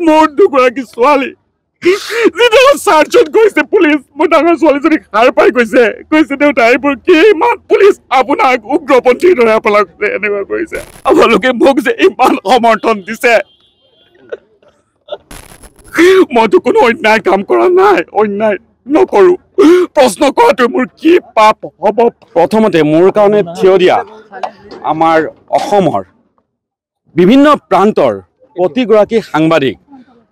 মোৰ দুগৰাকী ছোৱালী যিটো চাৰ্চত গৈছে পুলিচ মোৰ ডাঙৰ ছোৱালীজনী সাৰ পাই গৈছে দেউতা এইবোৰ কি ইমান পুলিচ আপোনাক উগ্ৰপন্থীৰ দৰে আপোনাক এনেকুৱা কৰিছে আপোনালোকে মোক যে ইমান সমৰ্থন দিছে মইতো কোনো অন্যায় কাম কৰা নাই অন্যায় নকৰো প্ৰশ্ন কৰাটো মোৰ কি পাপ হ'ব প্ৰথমতে মোৰ কাৰণে থিয় দিয়া আমাৰ অসমৰ বিভিন্ন প্ৰান্তৰ প্ৰতিগৰাকী সাংবাদিক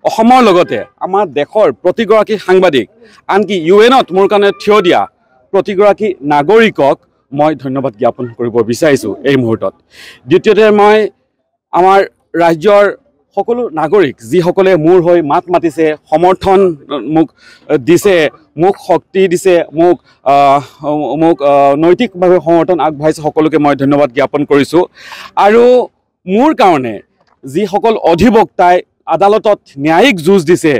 অসমৰ লগতে আমাৰ দেশৰ প্ৰতিগৰাকী সাংবাদিক আনকি ইউএনত মোৰ কাৰণে থিয় দিয়া প্ৰতিগৰাকী নাগৰিকক মই ধন্যবাদ জ্ঞাপন কৰিব বিচাৰিছোঁ এই মুহূৰ্তত দ্বিতীয়তে মই আমাৰ ৰাজ্যৰ সকলো নাগৰিক যিসকলে মোৰ হৈ মাত মাতিছে সমৰ্থন মোক দিছে মোক শক্তি দিছে মোক নৈতিকভাৱে সমৰ্থন আগবঢ়াইছে সকলোকে মই ধন্যবাদ জ্ঞাপন কৰিছোঁ আৰু মোৰ কাৰণে যিসকল অধিবক্তাই আদালতত ন্যায়িক যুঁজ দিছে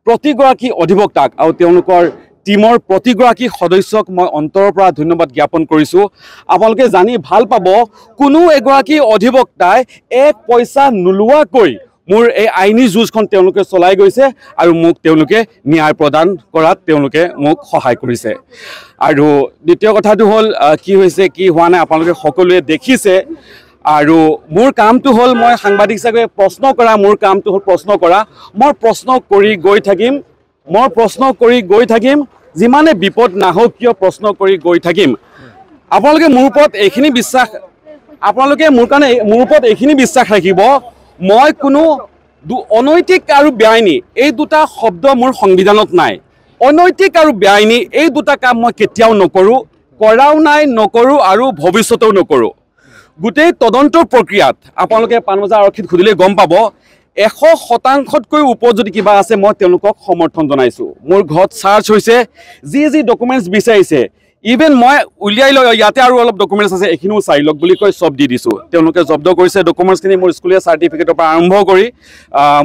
প্ৰতিগৰাকী অধিবক্তাক আৰু তেওঁলোকৰ টিমৰ প্ৰতিগৰাকী সদস্যক মই অন্তৰৰ পৰা ধন্যবাদ জ্ঞাপন কৰিছোঁ আপোনালোকে জানি ভাল পাব কোনো এগৰাকী অধিবক্তাই এক পইচা নোলোৱাকৈ মোৰ এই আইনী যুঁজখন তেওঁলোকে চলাই গৈছে আৰু মোক তেওঁলোকে ন্যায় প্ৰদান কৰাত তেওঁলোকে মোক সহায় কৰিছে আৰু দ্বিতীয় কথাটো হ'ল কি হৈছে কি হোৱা নাই আপোনালোকে সকলোৱে দেখিছে আৰু মোৰ কামটো হ'ল মই সাংবাদিক হিচাপে প্ৰশ্ন কৰা মোৰ কামটো হ'ল প্ৰশ্ন কৰা মই প্ৰশ্ন কৰি গৈ থাকিম যিমানে বিপদ নাহক কিয় প্ৰশ্ন কৰি গৈ থাকিম আপোনালোকে মোৰ ওপৰত এইখিনি বিশ্বাস ৰাখিব মই কোনো অনৈতিক আৰু বেআইনী এই দুটা শব্দ মোৰ সংবিধানত নাই অনৈতিক আৰু বেআইনী এই দুটা কাম মই কেতিয়াও নকৰোঁ কৰাও নাই নকৰোঁ আৰু ভৱিষ্যতেও নকৰোঁ গোটেই তদন্তৰ প্ৰক্ৰিয়াত আপোনালোকে পানবজাৰ আৰক্ষীত সুধিলে গম পাব 100%তকৈ ওপৰত যদি কিবা আছে মই তেওঁলোকক সমৰ্থন জনাইছোঁ মোৰ ঘৰত চাৰ্চ হৈছে যি ডকুমেণ্টছ বিচাৰিছে ইভেন মই উলিয়াই লৈ ইয়াতে আৰু অলপ ডকুমেণ্টছ আছে এইখিনিও চাই লওক বুলি কৈ চব দি দিছোঁ তেওঁলোকে জব্দ কৰিছে ডকুমেণ্টছখিনি মোৰ স্কুলীয়া চাৰ্টিফিকেটৰ পৰা আৰম্ভ কৰি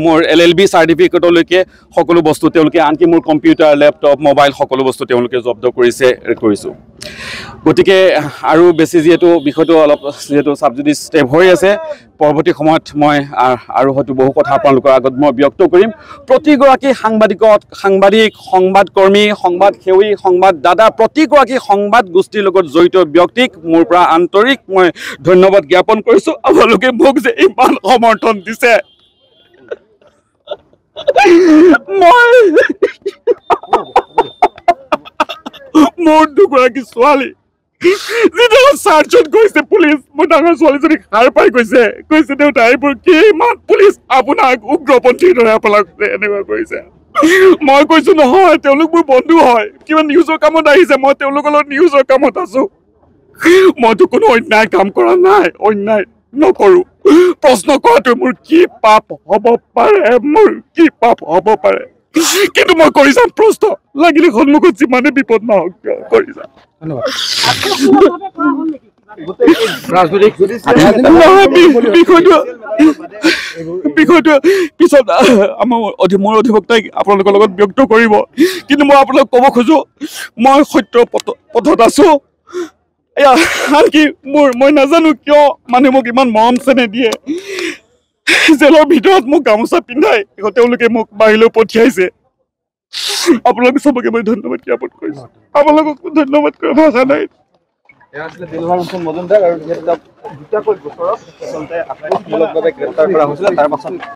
মোৰ LLB চাৰ্টিফিকেটলৈকে সকলো বস্তু তেওঁলোকে আনকি মোৰ কম্পিউটাৰ লেপটপ মোবাইল সকলো বস্তু তেওঁলোকে জব্দ কৰিছোঁ গতিকে আৰু বেছি যিহেতু বিষয়টো অলপ যিহেতু ছাবজুডিচ ষ্টেপ হৈ আছে পৰৱৰ্তী সময়ত মই আৰু হয়তো বহু কথা আপোনালোকৰ আগত মই ব্যক্ত কৰিম প্ৰতিগৰাকী সাংবাদিক সংবাদকৰ্মী সংবাদসেৱী সংবাদদাতা প্ৰতিগৰাকী সংবাদ গোষ্ঠীৰ লগত জড়িত ব্যক্তিক মোৰ পৰা আন্তৰিক মই ধন্যবাদ জ্ঞাপন কৰিছোঁ আপোনালোকে মোক যে ইমান সমৰ্থন দিছে মোৰ দুগৰাকী ছোৱালী যিটো চাৰ্চত গৈছে পুলিচ মোৰ ডাঙৰ ছোৱালীজনী সাৰ পাই গৈছে দেউতা এইবোৰ কি ইমান পুলিচ আপোনাক উগ্ৰপন্থীৰ দৰে আপোনাক এনেকুৱা কৰিছে মই কৈছোঁ নহয় তেওঁলোক মোৰ বন্ধু হয় কিবা নিউজৰ কামত আহিছে মই তেওঁলোকৰ লগত নিউজৰ কামত আছোঁ মইতো কোনো অন্যায় কাম কৰা নাই অন্যায় নকৰোঁ প্ৰশ্ন কৰাটো মোৰ কি পাপ হ'ব পাৰে কিন্তু মই কৰি যাম প্ৰশ্ন লাগিলে সন্মুখত যিমানে বিপদ নহওক কৰি যাম বিষয়টো পিছত মোৰ অধিবক্তাই আপোনালোকৰ লগত ব্যক্ত কৰিব কিন্তু মই আপোনালোকক ক'ব খোজো মই সত্যৰ পথত আছোঁ আনকি মই নাজানো কিয় মানুহে মোক ইমান মৰম চেনেহ দিয়ে জেলৰ ভিতৰত মোক গামোচা পিন্ধাই তেওঁলোকে মোক বাহিৰলৈ পঠিয়াইছে আপোনালোক চবকে মই ধন্যবাদ জ্ঞাপন কৰিছোঁ আপোনালোকক ধন্যবাদ কৰা ভাষা নাই মজুমদাৰ আৰু দুটাকৈ গোচৰত গ্ৰেপ্তাৰ কৰা হৈছিলে তাৰ পাছত